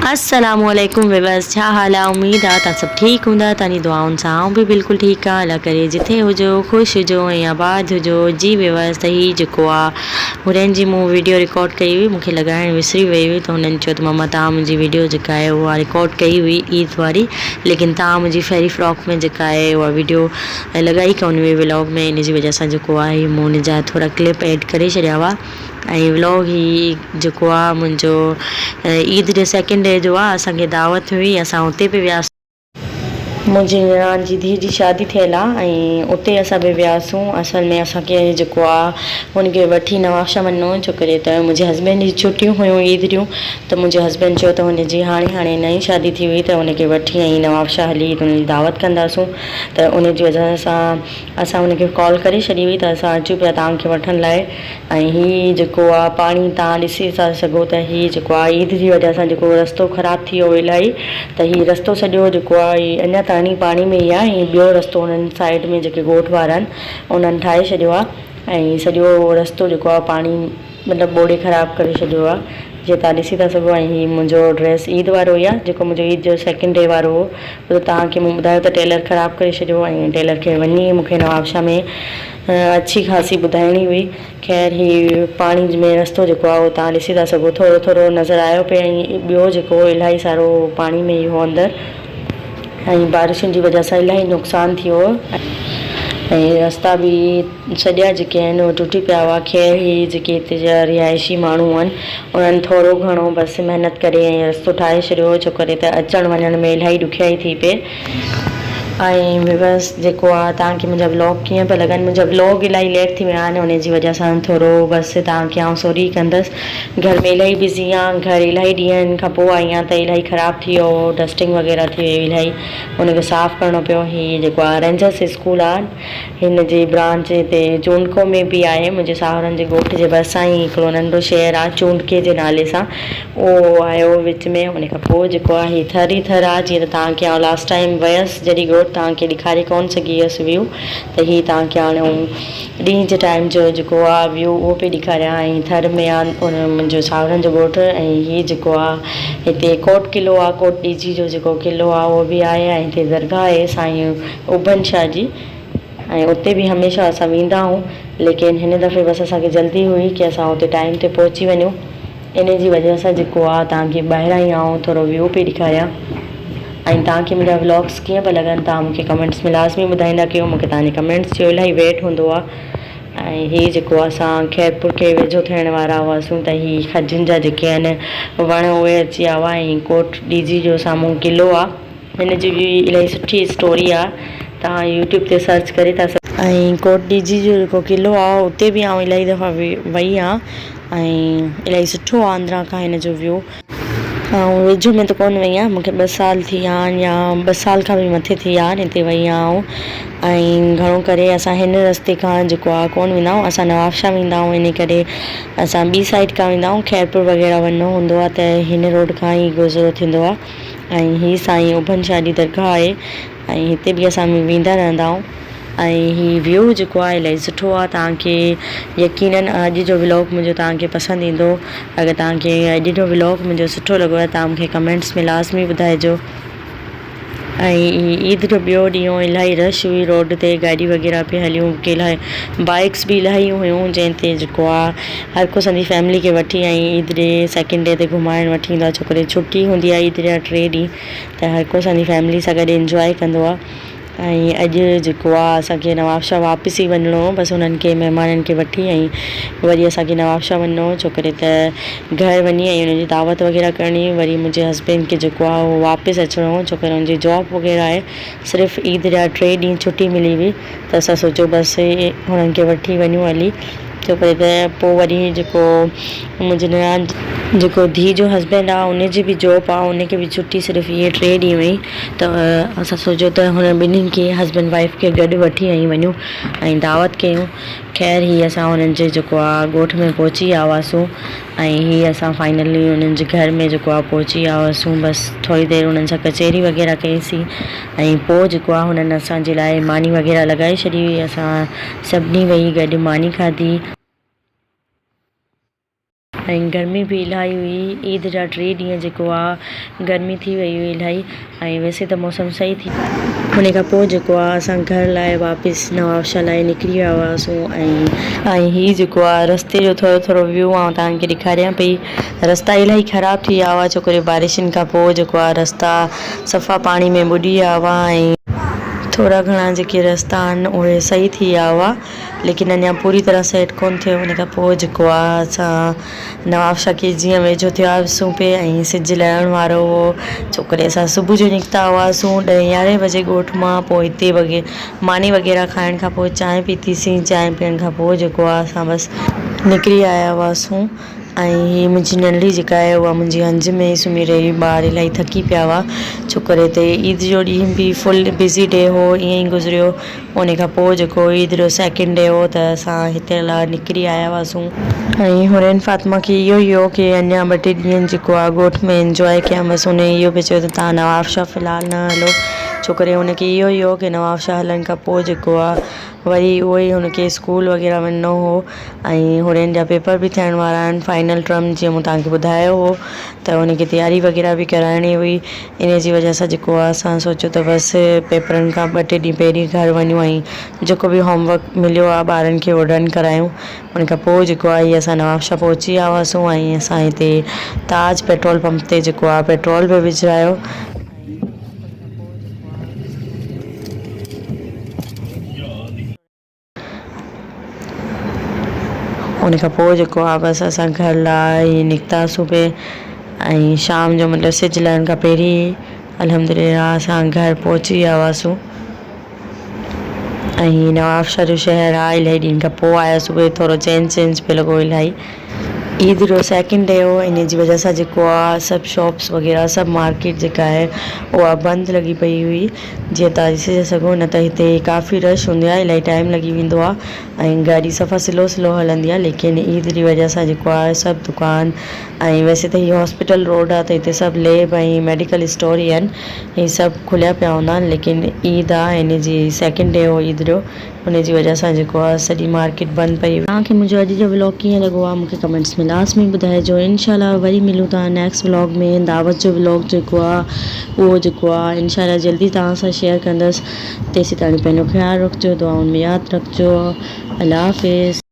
अस्सलामुअलैकुम विवर्स, छा हाल आहे। उम्मीद आहे तव्हां सभु ठीकु हूंदा। तव्हांजी दुआउनि सां आउं बि बिल्कुलु ठीकु आहे। अल्लाह करे जिथे हुजो ख़ुशि हुजो ऐं आबाद हुजो। जी विवर्स, त हीउ जेको आहे हुननि जी मूं वीडियो रिकॉर्ड कई हुई, मूंखे लॻाइण विसरी वई हुई, त हुननि चयो त मम्मा तव्हां मुंहिंजी वीडियो जेका आहे उहा रिकॉर्ड कई हुई ईद वारी, लेकिन तव्हां मुंहिंजी फेरी फ्रॉक में जेका आहे उहा वीडियो लॻाई कोन हुई व्लॉग में। इन जी वजह सां जेको आहे मूं हुन जा थोरा क्लिप एड करे छॾिया हुआ। ऐं व्लॉग ही जेको आहे मुंहिंजो ईद जे सेकेंड डे जो आहे। असांखे दावत हुई, असां उते बि वियासीं। मुंहिंजी निणान जी धीउ जी शादी थियल आहे ऐं उते असां बि वियासीं। असल में असांखे जेको आहे हुनखे वठी नवाबशाह वञिणो, छो करे त मुंहिंजे हस्बैंड जी छुटियूं हुयूं ईद जूं। त मुंहिंजे हस्बैंड चयो त हुनजी हाणे नई शादी थी हुई, त हुनखे वठी ऐं नवाबशाह हली हुनजी दावत कंदासूं। त उनजी वजह सां असां हुनखे कॉल करे छॾी हुई त असां अचूं पिया तव्हांखे वठण लाइ। ऐं हीअ जेको आहे पाणी तव्हां ॾिसी था सघो त हीअ जेको आहे ईद जी वजह सां जेको रस्तो ख़राबु थी वियो इलाही, त हीअ रस्तो सॼो जेको आहे अञा ताणी पाणी में ई आहे। ऐं ॿियो रस्तो हुननि साइड में जेके ॻोठ वारा आहिनि उन्हनि ठाहे छॾियो आहे ऐं सॼो रस्तो जेको आहे पाणी मतिलबु ॿोड़े ख़राबु करे छॾियो आहे, जीअं तव्हां ॾिसी था सघो। ऐं हीअ मुंहिंजो ड्रेस ईद वारो ई आहे, जेको मुंहिंजो ईद जो सेकेंड डे वारो हो। त तव्हांखे मूं ॿुधायो त टेलर ख़राबु करे छॾियो ऐं टेलर खे वञी मूंखे नवाबशाह में अच्छी ख़ासी ॿुधाइणी हुई। ख़ैर हीअ पाणी में रस्तो जेको आहे उहो तव्हां ॾिसी था सघो, थोरो थोरो नज़र आयो पियो। ऐं ॿियो जेको इलाही सारो पाणी में ई हो अंदरि, ऐं बारिशुनि जी वजह सां इलाही नुक़सानु थियो ऐं रस्ता बि सॼा जेके आहिनि उहे टुटी पिया हुआ। ख़ैर हीअ जेके हिते जा रिहाइशी माण्हू आहिनि उन्हनि थोरो घणो बसि महिनत करे ऐं रस्तो ठाहे छॾियो, छो करे त अचणु वञण में इलाही ॾुखियाई थी पए। ऐं बसि जेको आहे तव्हांखे मुंहिंजा व्लॉग कीअं पिया लॻनि। मुंहिंजा व्लॉग इलाही लेट थी विया आहिनि, हुनजी वजह सां थोरो बसि तव्हांखे आउं सॉरी कंदसि। घर में इलाही बिज़ी आहियां, घर इलाही ॾींहंनि खां पोइ आई आहियां, त इलाही ख़राबु थी वियो, डस्टिंग वग़ैरह थी वई इलाही, हुनखे साफ़ु करिणो पियो। हीअ जेको आहे रेंजर्स स्कूल आहे, हिन जी ब्रांच हिते चूंडको में बि आहे। मुंहिंजे साहुरनि जे ॻोठ जे भरिसां ई हिकिड़ो नंढो शहरु आहे चूंडके जे नाले सां, उहो आयो विच में। हुन खां पोइ जेको आहे हीअ थर ई थर आहे। जीअं त तव्हांखे आउं लास्ट टाइम वियसि जॾहिं ॻोठ तव्हांखे ॾेखारे कोन सघी हुअसि व्यू, त हीअ तव्हांखे हाणे ॾींहं जे टाइम जो जेको आहे व्यू उहो पई ॾेखारियां। ऐं थर में आहे उन मुंहिंजो साहुरनि जो ॻोठु। ऐं हीअ जेको आहे हिते कोट किलो आहे, कोट ॾीजी जो जेको किलो आहे उहो बि आहे। ऐं हिते दरगाह आहे साईं उबन शाह जी, ऐं उते बि हमेशह असां वेंदा आहियूं, लेकिन हिन दफ़े बसि असांखे जल्दी हुई की असां उते टाइम ते पहुची वञूं। इन जी वजह सां जेको आहे तव्हांखे ॿाहिरां ई आउं थोरो व्यू पई ॾेखारियां। ऐं तव्हांखे मुंहिंजा व्लॉग्स कीअं पिया लॻनि तव्हां मूंखे कमेंट्स में लाज़मी ॿुधाईंदा कयो। मूंखे तव्हांजे कमेंट्स जो इलाही वेट हूंदो आहे। ऐं हीअ जेको असां खैरपुर खे वेझो थियण वारा हुआसीं, त हीअ खजनि जा जेके आहिनि वण उहे अची विया हुआ। ऐं कोट ॾीजी जो साम्हूं किलो आहे, हिन जी बि इलाही सुठी स्टोरी आहे, तव्हां यूट्यूब ते सर्च करे था सघो। ऐं कोट ॾीजी जो जेको किलो आहे उते बि आउं इलाही दफ़ा वई आहियां ऐं इलाही सुठो आहे अंदरां खां हिन जो व्यू। ऐं वेझो में त कोन वई आहियां, मूंखे 2 साल थी विया आहिनि या 2 साल खां बि मथे थी विया आहिनि हिते वई आहियां। ऐं घणो करे असां हिन रस्ते खां जेको आहे कोन वेंदा आहियूं, असां नवाबशाह वेंदा आहियूं। इन करे असां ॿी साइड खां वेंदा आहियूं, खैरपुर वग़ैरह वञिणो हूंदो आहे त हिन रोड खां ई गुज़रो थींदो आहे। ऐं हीअ साईं उबन शाह जी दरगाह आहे ऐं हिते बि असां वेंदा रहंदा आहियूं। ऐं हीअ व्यू जेको आहे इलाही सुठो आहे। तव्हांखे यकीनन अॼु जो व्लॉग मुंहिंजो तव्हांखे पसंदि ईंदो। अगरि तव्हांखे अॼु जो व्लॉग मुंहिंजो सुठो लॻो आहे तव्हां मूंखे कमेंट्स में लाज़मी ॿुधाइजो। ऐं ईद जो ॿियो ॾींहुं इलाही रश हुई, रोड ते गाॾी वग़ैरह पई हलियूं, की इलाही बाइक्स बि इलाही हुयूं, जंहिं ते जेको आहे हर को सॼी फैमिली खे वठी ऐं ईद डे सेकेंड डे ते घुमाइण वठी ईंदो आहे, छो करे छुटी हूंदी आहे ईद जा 3 ॾींहं, त हर को सॼी फैमिली सां गॾु इंजॉय कंदो आहे। ऐं अॼु जेको आहे असांखे नवाबशाह वापसि ई वञिणो हो, बसि उन्हनि खे महिमाननि खे वठी ऐं वरी असांखे नवाबशाह वञिणो हो, छो करे त घर वञी ऐं उन्हनि जी दावत वग़ैरह करणी। वरी मुंहिंजे हस्बैंड खे जेको आहे उहो वापसि अचिणो हो, छो करे हुनजी जॉब वग़ैरह आहे। सिर्फ़ु ईद जा 3 ॾींहं छुटी मिली हुई, त असां सोचियो बसि हुननि खे वठी वञूं हली, छो करे त पोइ वरी जेको मुंहिंजे निणान जेको धीउ जो हस्बैंड आहे उनजी बि जॉब आहे, उनखे बि छुटी सिर्फ़ु इहे 3 ॾींहं हुई। त असां सोचियो त हुन ॿिन्हिनि खे हस्बैंड वाइफ खे गॾु वठी ऐं वञूं ऐं दावत कयूं। ख़ैर हीअ असां हुननि जे जेको आहे ॻोठ में पहुची विया हुआसीं ऐं हीअ असां फाइनली हुननि जे घर में जेको आहे पहुची विया हुआसीं। बसि थोरी देरि हुननि सां कचहरी वग़ैरह कईसीं ऐं पोइ जेको आहे हुननि असांजे लाइ मानी वग़ैरह लॻाए छॾी हुई। असां सभिनी वेही गॾु मानी खाधी ऐं गर्मी बि इलाही हुई। ईद जा 3 ॾींहं जेको आहे गर्मी थी वई हुई इलाही। ऐं वैसे त मौसम सही थी हुन खां पोइ जेको आहे असां घर लाइ वापसि नवाबशाह लाइ निकिरी विया हुआसीं। ऐं हीअ जेको आहे रस्ते जो थोरो थोरो व्यू आउं तव्हांखे ॾेखारियां पई। रस्ता इलाही ख़राबु थी विया हुआ छो करे बारिशुनि खां पोइ जेको आहे रस्ता सफ़ा पाणी में ॿुॾी विया हुआ ऐं थोरा घणा जेके रस्ता आहिनि उहे सही थी विया हुआ, लेकिन अञा पूरी तरह सेट कोन थियो। हुन खां पोइ जेको आहे असां नवाबशाह खे जीअं वेझो थियासीं पिए ऐं सिजु लहण वारो हो छो करे असां सुबुह जो निकिता हुआसीं 10-11 बजे ॻोठ मां। पोइ हिते मानी वग़ैरह खाइण खां पोइ चांहि पीतीसीं। चांहि पीअण खां पोइ जेको आहे असां बसि निकिरी आया हुआसीं। ऐं हीअ मुंहिंजी नंढड़ी जेका आहे उहा मुंहिंजी हंज में सुम्ही रही। ॿार इलाही थकी पिया हुआ छो करे हिते ईद जो ॾींहुं बि फुल बिज़ी डे हो, ईअं ई गुज़रियो। उन खां पोइ जेको ईद जो 2nd डे हो त असां हिते लाइ निकिरी आया हुआसीं। ऐं हुरैन फातिमा खे इहो ई हो की अञा 2-3 ॾींहं जेको आहे ॻोठ में इंजॉय कयां। बसि हुन इहो बि चयो त तव्हां नवाबशाह फ़िलहालु न हलो छो करे हुनखे इहो ई हो की नवाबशाह हलण खां पोइ जेको आहे वरी उहो ई हुनखे स्कूल वग़ैरह वञिणो हो। ऐं हुरैन जा पेपर बि थियण वारा आहिनि, फाइनल टर्म जीअं मूं तव्हांखे ॿुधायो हो त हुनखे तयारी वग़ैरह बि कराइणी हुई। इन जी वजह सां जेको आहे असां सोचियो त बसि पेपरनि खां 2-3 ॾींहं पहिरीं घर वञूं ऐं जेको बि होमवर्क मिलियो आहे ॿारनि खे उहो डन करायूं। उन खां पोइ जेको आहे इहे असां नवाबशाह पहुची विया हुआसीं ऐं असां हिते ताज पेट्रोल पंप ते जेको आहे पेट्रोल बि विझायो। उन खां पोइ जेको आहे बसि असां घर लाइ निकितासीं पिए ऐं शाम जो मतिलबु सिजु लहण खां पहिरीं अल्हम्दुलिल्लाह असां घर पहुची विया हुआसीं। ऐं नवाबशाह जो शहर आहे इलाही ॾींहंनि खां पोइ आयासीं पिए, थोरो चेंज पियो लॻो इलाही। ईद जो 2nd डे हो, इन जी वजह सां जेको आहे सभु शॉप्स वग़ैरह सभु मार्केट जेका आहे उहा बंदि लॻी पई हुई। जीअं तव्हां ॾिसी था सघो न त हिते काफ़ी रश हूंदी आहे, इलाही टाइम लॻी वेंदो आहे ऐं गाॾी सफ़ा स्लो हलंदी आहे। लेकिन ईद जी वजह सां जेको आहे सभु दुकान ऐं वैसे त हीअ हॉस्पिटल रोड आहे त हिते सभु लैब ऐं मेडिकल स्टोर ई आहिनि, हीअ सभु खुलिया पिया हूंदा आहिनि। लेकिन ईद आहे, इन जी 2nd डे हो ईद जो, हुन जी वजह सां जेको आहे सॼी मार्केट बंदि पई। तव्हांखे मुंहिंजो अॼु जो व्लॉग कीअं लॻो आहे मूंखे कमेंट्स में लास्ट में ॿुधाइजो। इंशाल्लाह वरी मिलूं था नेक्स्ट व्लॉग में। दावत जो व्लॉग जेको आहे उहो जेको आहे इंशाल्लाह जल्दी तव्हां सां शेयर कंदसि। तेसीं ताईं पंहिंजो ख़्यालु रखिजो, दुआउनि में यादि रखिजो। अल्लाह हाफ़िज़।